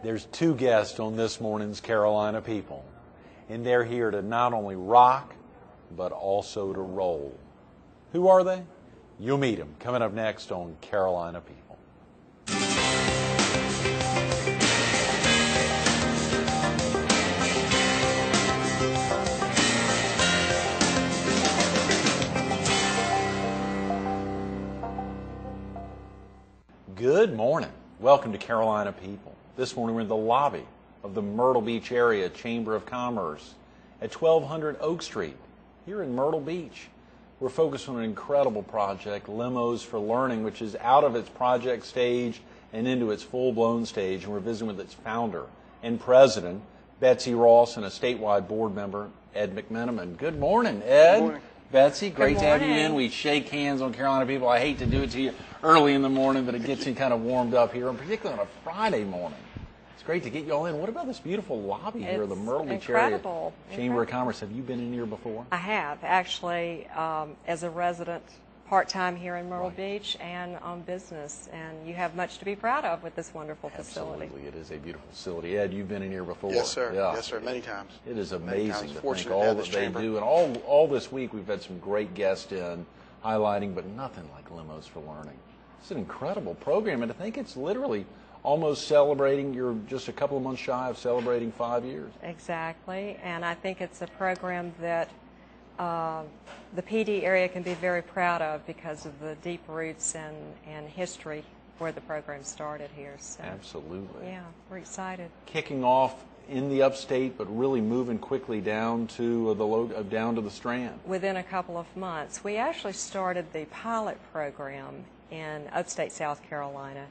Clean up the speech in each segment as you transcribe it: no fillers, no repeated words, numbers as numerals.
There's two guests on this morning's Carolina People, and they're here to not only rock, but also to roll. Who are they? You'll meet them coming up next on Carolina People. Good morning. Welcome to Carolina People. This morning we're in the lobby of the Myrtle Beach Area Chamber of Commerce at 1200 Oak Street here in Myrtle Beach. We're focused on an incredible project, Limos for Learning, which is out of its project stage and into its full-blown stage. And we're visiting with its founder and president, Betsy Ross, and a statewide board member, Ed McMenamin. Good morning, Ed. Good morning. Betsy, great to have you in. We shake hands on Carolina People. I hate to do it to you early in the morning, but it gets you kind of warmed up here, and particularly on a Friday morning. It's great to get you all in. What about this beautiful lobby here of the Myrtle Beach Area Chamber of Commerce? Have you been in here before? I have, actually, as a resident part-time here in Myrtle Beach and on business, and you have much to be proud of with this wonderful facility. Absolutely, it is a beautiful facility. Ed, you've been in here before. Yes, sir. Yeah. Yes, sir. Many times. It is amazing to think Fortunate all to have that this they chamber. do, and all this week we've had some great guests in highlighting, but nothing like Limos for Learning. It's an incredible program, and I think it's literally almost celebrating. You're just a couple of months shy of celebrating 5 years. Exactly, and I think it's a program that the PD area can be very proud of because of the deep roots and history where the program started here. So, absolutely. Yeah, we're excited. Kicking off in the upstate, but really moving quickly down to the Strand. Within a couple of months, we actually started the pilot program in upstate South Carolina.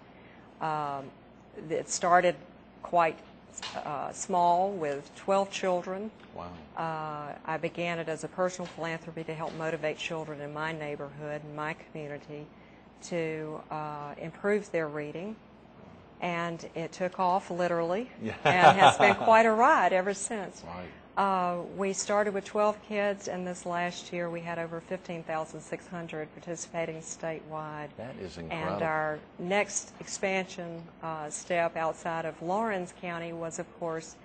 It started quite small with 12 children. Wow. I began it as a personal philanthropy to help motivate children in my neighborhood and my community to improve their reading. And it took off literally and has been quite a ride ever since. Right. We started with 12 kids, and this last year we had over 15,600 participating statewide. That is incredible. And our next expansion step outside of Lawrence County was, of course,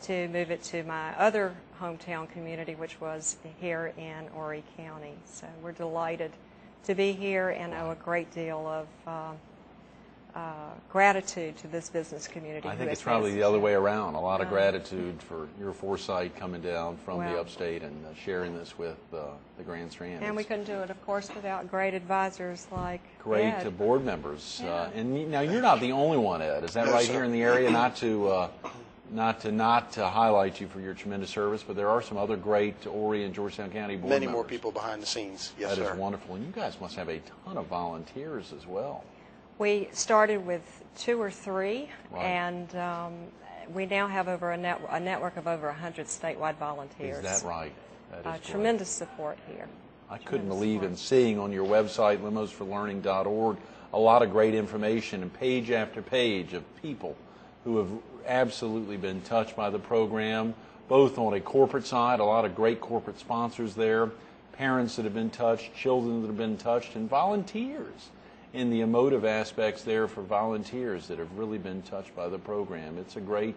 to move it to my other hometown community, which was here in Horry County. So we're delighted to be here and owe a great deal of gratitude to this business community. I think it's probably the other way around. A lot of gratitude for your foresight coming down from the upstate and sharing this with the Grand Strand. And we couldn't do it, of course, without great advisors like great Ed. Board members. And now you're not the only one, Ed. Is that right here in the area? Not to highlight you for your tremendous service, but there are some other great Horry and Georgetown County board members. Many more people behind the scenes. Yes, sir. That is wonderful. And you guys must have a ton of volunteers as well. We started with 2 or 3, and we now have over a network of over 100 statewide volunteers. Is that right? That is tremendous support here. I couldn't believe in seeing on your website, limosforlearning.org, a lot of great information and page after page of people who have absolutely been touched by the program, both on a corporate side, a lot of great corporate sponsors there, parents that have been touched, children that have been touched, and volunteers in the emotive aspects there for volunteers that have really been touched by the program. It's a great,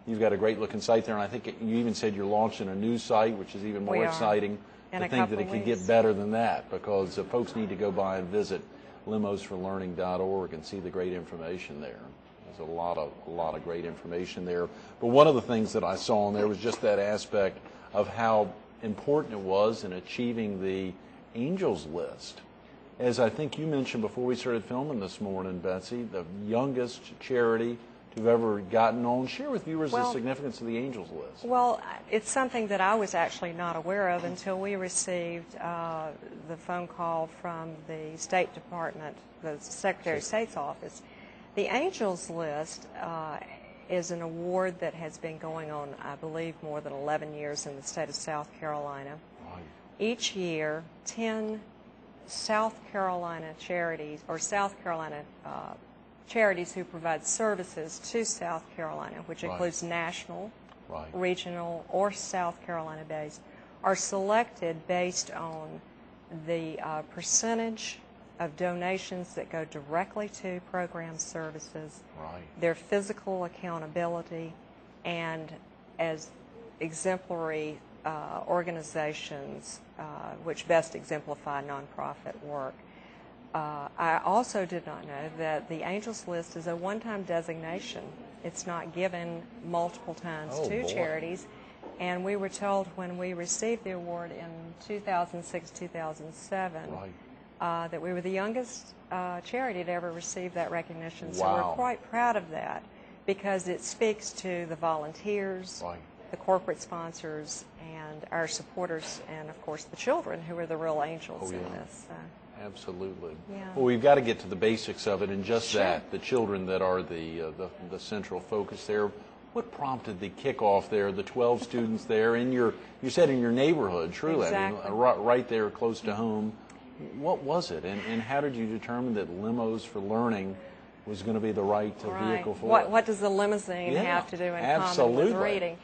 you've got a great looking site there, and I think you even said you're launching a new site, which is even more exciting to think that it could get better than that, because folks need to go by and visit limosforlearning.org and see the great information there. There's a lot of great information there. But one of the things that I saw on there was just that aspect of how important it was in achieving the Angels List. As I think you mentioned before we started filming this morning, Betsy, the youngest charity to have ever gotten on. Share with viewers the significance of the Angels List. Well, it's something that I was actually not aware of until we received the phone call from the State Department, the Secretary of State's office. The Angels List is an award that has been going on, I believe, more than 11 years in the state of South Carolina. Right. Each year, 10 South Carolina charities, or South Carolina charities who provide services to South Carolina, which includes national, regional, or South Carolina based, are selected based on the percentage of donations that go directly to program services, Right. their physical accountability, and as exemplary organizations which best exemplify nonprofit work. I also did not know that the Angels List is a one-time designation. It's not given multiple times Oh, to boy. charities. And we were told when we received the award in 2006-2007 that we were the youngest charity to ever receive that recognition. So Wow. we're quite proud of that because it speaks to the volunteers, Right. the corporate sponsors, and our supporters, and of course the children who are the real angels Oh, in yeah. this. Absolutely. Yeah. Well, we've got to get to the basics of it, and just Sure. that, the children that are the central focus there. What prompted the kickoff there, the 12 students there, you said in your neighborhood, truly, Exactly. I mean, right there close to home. What was it, and how did you determine that Limos for Learning was going to be the right vehicle for it? What does the limousine Yeah, have to do in absolutely. common with reading?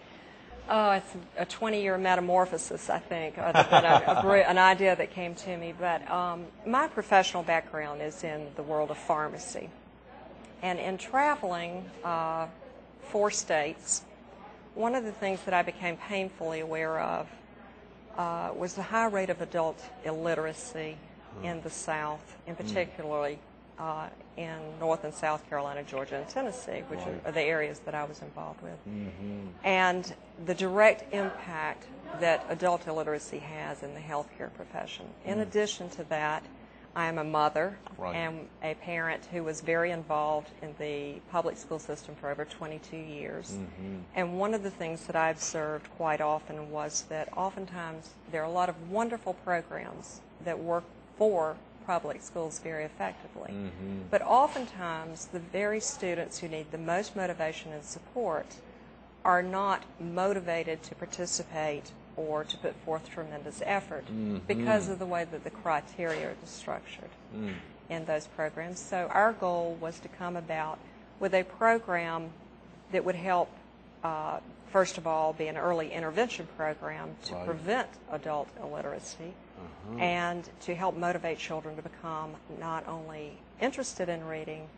Oh, it's a 20-year metamorphosis, I think, an idea that came to me. But my professional background is in the world of pharmacy. And in traveling 4 states, one of the things that I became painfully aware of was the high rate of adult illiteracy in the South, and particularly in North and South Carolina, Georgia, and Tennessee, which are the areas that I was involved with. And the direct impact that adult illiteracy has in the healthcare profession. In addition to that, I am a mother and a parent who was very involved in the public school system for over 22 years. And one of the things that I observed quite often was that oftentimes there are a lot of wonderful programs that work for public schools very effectively. But oftentimes the very students who need the most motivation and support are not motivated to participate or to put forth tremendous effort because of the way that the criteria are structured in those programs. So our goal was to come about with a program that would help, first of all, be an early intervention program to prevent adult illiteracy and to help motivate children to become not only interested in reading,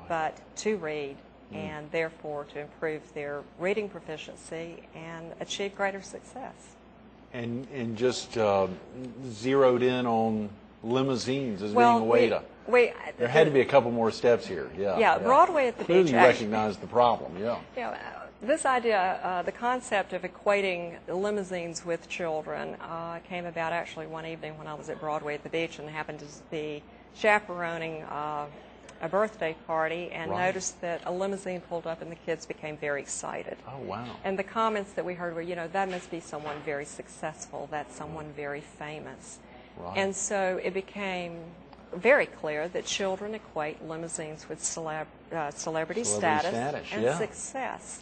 but to read, and therefore to improve their reading proficiency and achieve greater success. And just zeroed in on limousines as being a way to. There had to be a couple more steps here. Yeah. Broadway at the Clearly beach. you recognize the problem. Yeah. This idea, the concept of equating limousines with children, came about actually one evening when I was at Broadway at the beach and happened to be chaperoning a birthday party and noticed that a limousine pulled up and the kids became very excited. Oh, wow. And the comments that we heard were, that must be someone very successful, that's someone very famous. And so it became very clear that children equate limousines with celebrity status and success.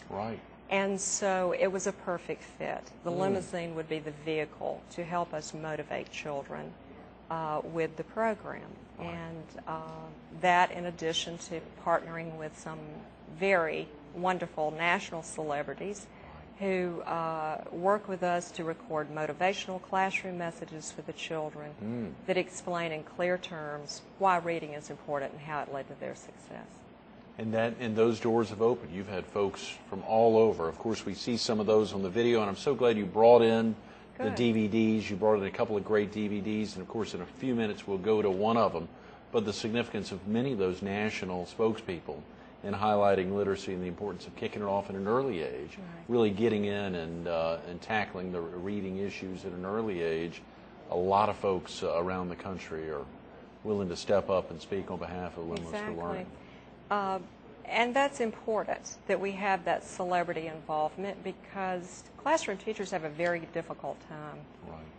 And so it was a perfect fit. The limousine would be the vehicle to help us motivate children with the program. And that, in addition to partnering with some very wonderful national celebrities who work with us to record motivational classroom messages for the children that explain in clear terms why reading is important and how it led to their success. And those doors have opened. You've had folks from all over. Of course, we see some of those on the video, and I'm so glad you brought in the DVDs. You brought in a couple of great DVDs, and of course in a few minutes we'll go to one of them. But the significance of many of those national spokespeople in highlighting literacy and the importance of kicking it off at an early age, really getting in and tackling the reading issues at an early age. A lot of folks around the country are willing to step up and speak on behalf of Limos for Learning. And that's important that we have that celebrity involvement because classroom teachers have a very difficult time.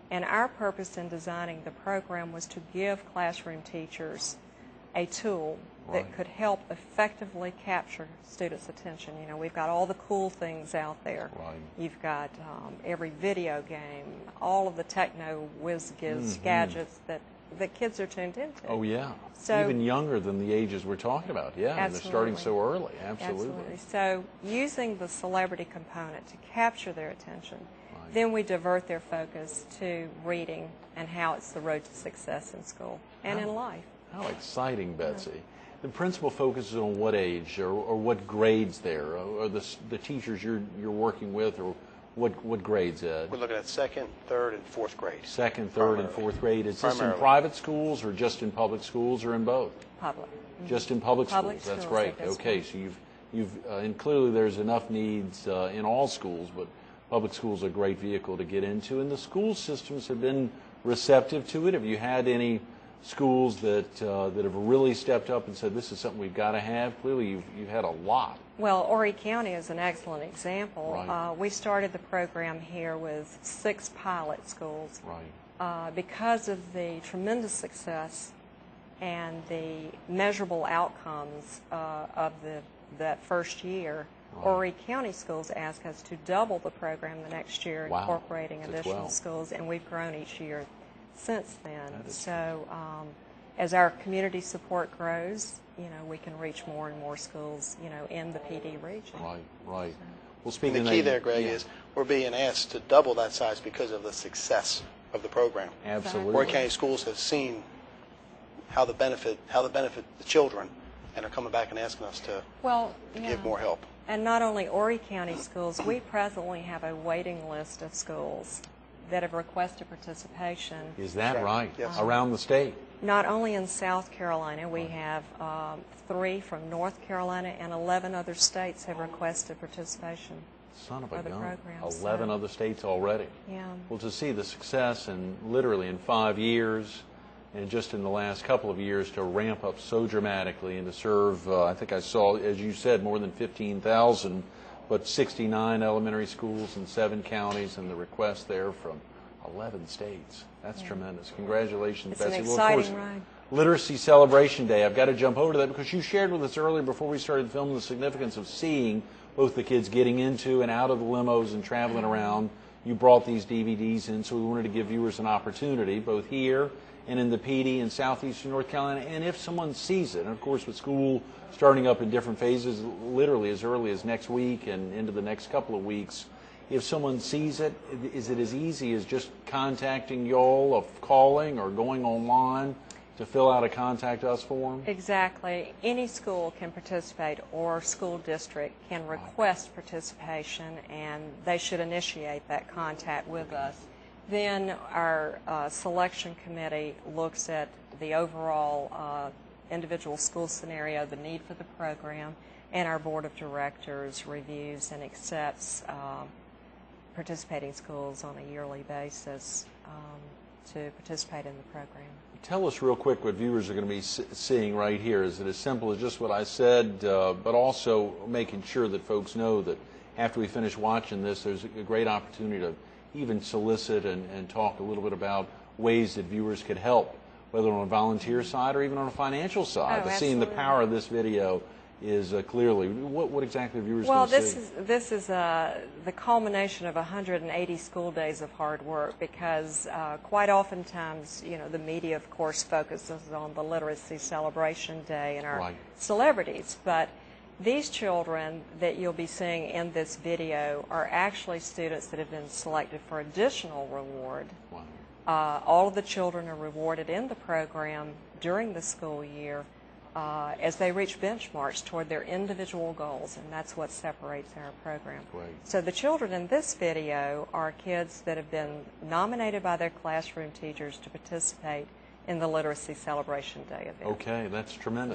And our purpose in designing the program was to give classroom teachers a tool that could help effectively capture students' attention. We've got all the cool things out there. You've got every video game, all of the techno whiz-giz gadgets that kids are tuned into. Oh, yeah. So, even younger than the ages we're talking about. Yeah, and they're starting so early. Absolutely. So using the celebrity component to capture their attention, then we divert their focus to reading and how it's the road to success in school and in life. How exciting, Betsy. The principal focuses on what age or what grades there, or the teachers you're working with, or what grades, Ed? We're looking at second, third, and fourth grade. Second, third, and fourth grade. Is this in Primarily. private schools or just in public schools or in both? Public. Just in public schools. Public That's schools great. at this Okay, point. so and clearly there's enough needs in all schools, but public schools are a great vehicle to get into, and the school systems have been receptive to it. Have you had any schools that have really stepped up and said this is something we've got to have? Clearly, you've had a lot. Well, Horry County is an excellent example. Right. We started the program here with 6 pilot schools. Right. Because of the tremendous success and the measurable outcomes of that first year, Right. Horry County Schools asked us to double the program the next year, Wow. incorporating To additional 12. schools, and we've grown each year since then. That is So as our community support grows, we can reach more and more schools, in the PD region. Right, right. Well, And speaking the of key that, there, Greg, yeah, is we're being asked to double that size because of the success of the program. absolutely. Horry County schools have seen how the benefit the children, and are coming back and asking us to Well, give more help. And not only Horry County schools, we presently have a waiting list of schools that have requested participation. Is that Sure. right? Yes. Around the state. Not only in South Carolina, we have 3 from North Carolina, and 11 other states have requested participation. Son of a For the gun. program, 11 so- other states already. Yeah. Well, to see the success and literally in 5 years and just in the last couple of years to ramp up so dramatically and to serve, I think I saw, as you said, more than 15,000, but 69 elementary schools in 7 counties, and the request there from 11 states. That's tremendous. Congratulations, It's an Betsy. exciting Well, of course, ride. Literacy Celebration Day. I've got to jump over to that because you shared with us earlier before we started filming the significance of seeing both the kids getting into and out of the limos and traveling around. You brought these DVDs in, so we wanted to give viewers an opportunity, both here and in the PD in southeastern North Carolina. And if someone sees it, and of course with school starting up in different phases, literally as early as next week and into the next couple of weeks, if someone sees it, is it as easy as just contacting y'all, of calling or going online to fill out a contact us form? Exactly. Any school can participate, or school district can request participation, and they should initiate that contact with us. Then our selection committee looks at the overall individual school scenario, the need for the program, and our board of directors reviews and accepts participating schools on a yearly basis to participate in the program. Tell us real quick what viewers are going to be seeing right here. Is it as simple as just what I said, but also making sure that folks know that after we finish watching this, there's a great opportunity to even solicit and talk a little bit about ways that viewers could help, whether on a volunteer side or even on a financial side. Oh, Seeing the absolutely. power of this video is clearly, what exactly are viewers Well, going to see? this is the culmination of 180 school days of hard work, because quite oftentimes, the media, of course, focuses on the Literacy Celebration Day and our Right. celebrities, but these children that you'll be seeing in this video are actually students that have been selected for additional reward. Wow. All of the children are rewarded in the program during the school year as they reach benchmarks toward their individual goals, and that's what separates our program. Great. So the children in this video are kids that have been nominated by their classroom teachers to participate in the Literacy Celebration Day event. Okay, that's tremendous.